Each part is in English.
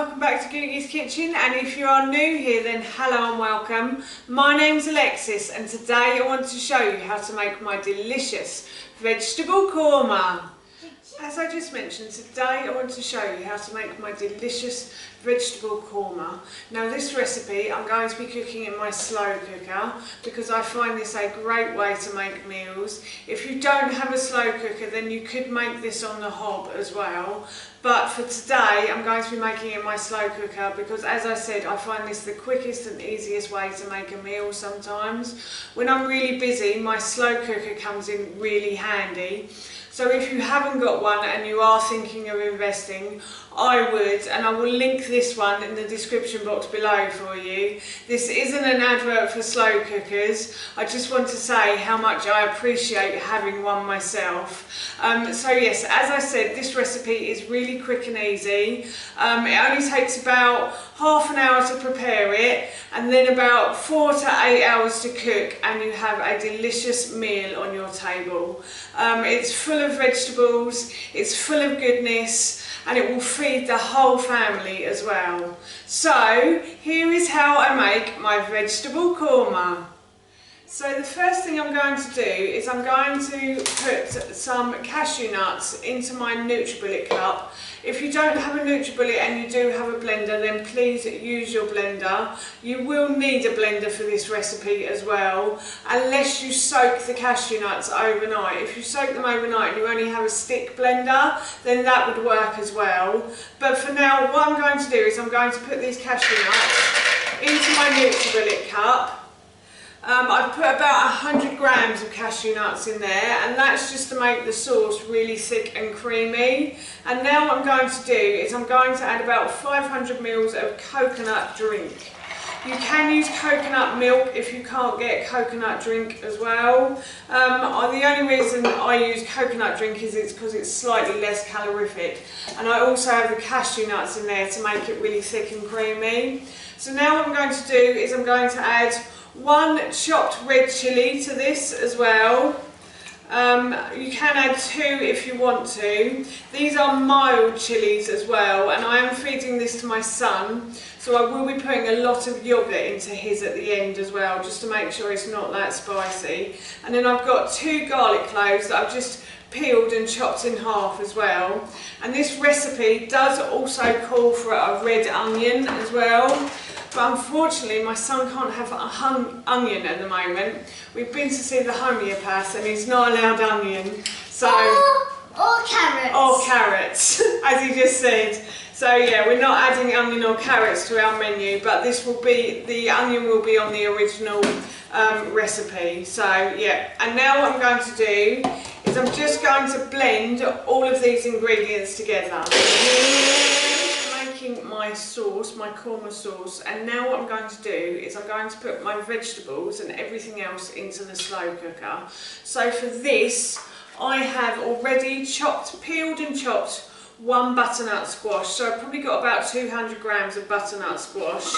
welcome back to Googie's Kitchen, and if you are new here then hello and welcome. My name's Alexis and today I want to show you how to make my delicious vegetable korma. As I just mentioned, today I want to show you how to make my delicious vegetable korma. Now this recipe I'm going to be cooking in my slow cooker because I find this a great way to make meals. If you don't have a slow cooker then you could make this on the hob as well. But for today I'm going to be making it in my slow cooker because, as I said, I find this the quickest and easiest way to make a meal sometimes. When I'm really busy, my slow cooker comes in really handy. So if you haven't got one and you are thinking of investing, I would, and I will link this one in the description box below for you. This isn't an advert for slow cookers. I just want to say how much I appreciate having one myself. So yes, as I said, this recipe is really quick and easy. It only takes about half an hour to prepare it and then about 4 to 8 hours to cook, and you have a delicious meal on your table. It's full of vegetables, it's full of goodness, and it will feed the whole family as well. So here is how I make my vegetable korma. So the first thing I'm going to do is I'm going to put some cashew nuts into my NutriBullet cup. If you don't have a NutriBullet and you do have a blender, then please use your blender. You will need a blender for this recipe as well, unless you soak the cashew nuts overnight. If you soak them overnight and you only have a stick blender, then that would work as well. But for now, what I'm going to do is I'm going to put these cashew nuts into my NutriBullet cup. I've put about 100 grams of cashew nuts in there, and that's just to make the sauce really thick and creamy. And now what I'm going to do is I'm going to add about 500 ml of coconut drink. You can use coconut milk if you can't get coconut drink as well. The only reason I use coconut drink is because it's slightly less calorific, and I also have the cashew nuts in there to make it really thick and creamy. So now what I'm going to do is I'm going to add 1 chopped red chilli to this as well. You can add 2 if you want to. These are mild chilies as well, and I am feeding this to my son, so I will be putting a lot of yoghurt into his at the end as well, just to make sure it's not that spicy. And then I've got 2 garlic cloves that I've just peeled and chopped in half as well. And this recipe does also call for a red onion as well. But unfortunately my son can't have a onion at the moment. We've been to see the homeopath and he's not allowed onion. So or carrots. Or carrots, as he just said. So yeah, we're not adding onion or carrots to our menu, but this will be, the onion will be on the original recipe. So yeah, and now what I'm going to do is I'm just going to blend all of these ingredients together. My sauce, my korma sauce, and now what I'm going to do is I'm going to put my vegetables and everything else into the slow cooker. So for this I have already peeled and chopped 1 butternut squash, so I've probably got about 200 grams of butternut squash,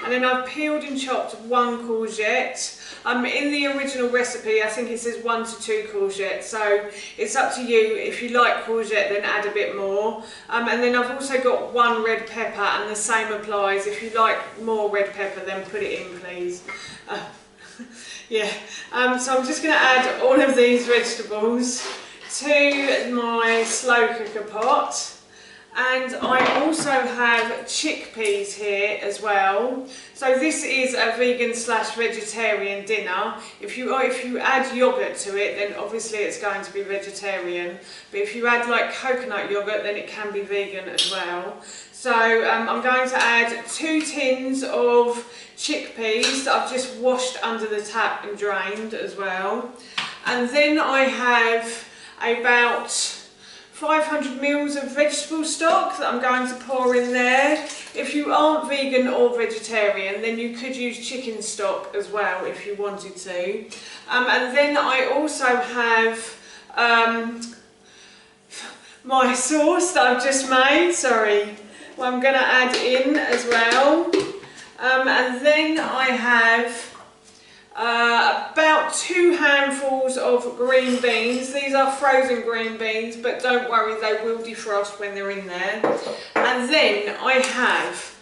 and then I've peeled and chopped 1 courgette. In the original recipe I think it says 1 to 2 courgettes, so it's up to you. If you like courgette then add a bit more. And then I've also got 1 red pepper, and the same applies. If you like more red pepper then put it in, please. Yeah, so I'm just going to add all of these vegetables to my slow cooker pot. And I also have chickpeas here as well. So this is a vegan / vegetarian dinner. If you add yogurt to it, then obviously it's going to be vegetarian. But if you add like coconut yogurt, then it can be vegan as well. So I'm going to add 2 tins of chickpeas that I've just washed under the tap and drained as well. And then I have about 500 ml of vegetable stock that I'm going to pour in there. If you aren't vegan or vegetarian, then you could use chicken stock as well if you wanted to. And then I also have my sauce that I've just made, well, I'm going to add in as well. And then I have about 2 handfuls of green beans. These are frozen green beans, but don't worry, they will defrost when they're in there. And then I have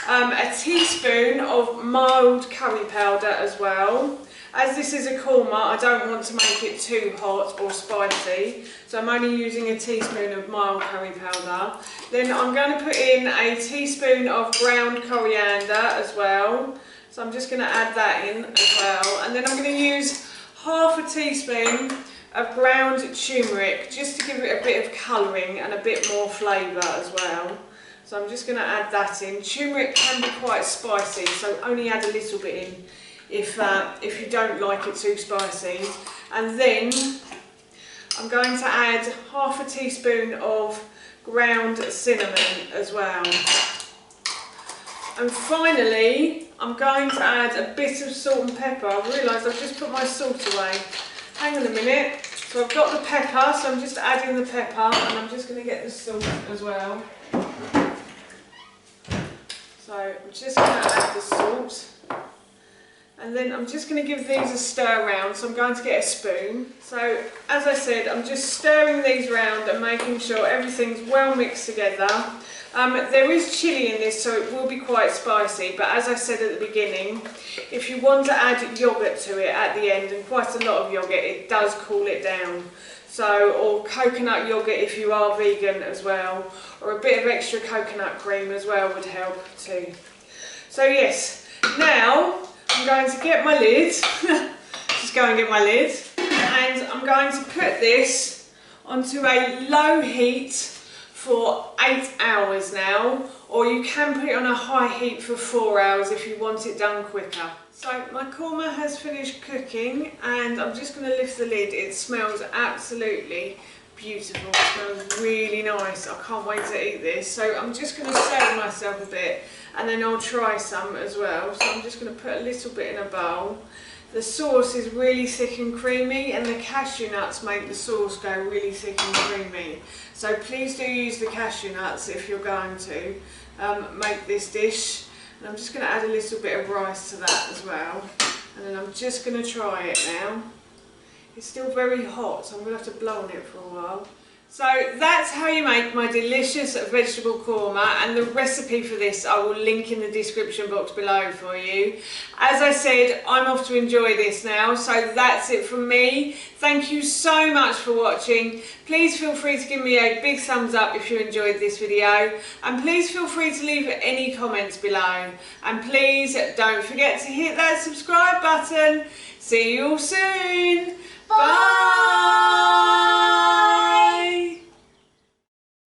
a teaspoon of mild curry powder as well. As this is a korma, I don't want to make it too hot or spicy, so I'm only using a teaspoon of mild curry powder. Then I'm going to put in a teaspoon of ground coriander as well. So I'm just going to add that in as well. And then I'm going to use half a teaspoon of ground turmeric, just to give it a bit of colouring and a bit more flavour as well. So I'm just going to add that in. Turmeric can be quite spicy, so only add a little bit in if you don't like it too spicy. And then I'm going to add half a teaspoon of ground cinnamon as well. And finally, I'm going to add a bit of salt and pepper. I've realised I've just put my salt away. Hang on a minute. So I've got the pepper, so I'm just adding the pepper, and I'm just going to get the salt as well. So I'm just going to add the salt. And then I'm just going to give these a stir round, so I'm going to get a spoon. So as I said, I'm just stirring these round and making sure everything's well mixed together. There is chilli in this, so it will be quite spicy, but as I said at the beginning, if you want to add yoghurt to it at the end, and quite a lot of yoghurt, it does cool it down. So, or coconut yoghurt if you are vegan as well, or a bit of extra coconut cream as well would help too. So yes, now I'm going to get my lid, just go and get my lid, and I'm going to put this onto a low heat for 8 hours now, or you can put it on a high heat for 4 hours if you want it done quicker. So my korma has finished cooking, and I'm just going to lift the lid. It smells absolutely beautiful, it smells really nice. I can't wait to eat this. So I'm just going to stir myself a bit, and then I'll try some as well. So I'm just going to put a little bit in a bowl. The sauce is really thick and creamy, and the cashew nuts make the sauce go really thick and creamy. So please do use the cashew nuts if you're going to make this dish. And I'm just going to add a little bit of rice to that as well. And then I'm just going to try it now. It's still very hot, so I'm going to have to blow on it for a while. So that's how you make my delicious vegetable korma, and the recipe for this I will link in the description box below for you. As I said, I'm off to enjoy this now, so that's it from me. Thank you so much for watching. Please feel free to give me a big thumbs up if you enjoyed this video, and please feel free to leave any comments below. And please don't forget to hit that subscribe button. See you all soon. Bye!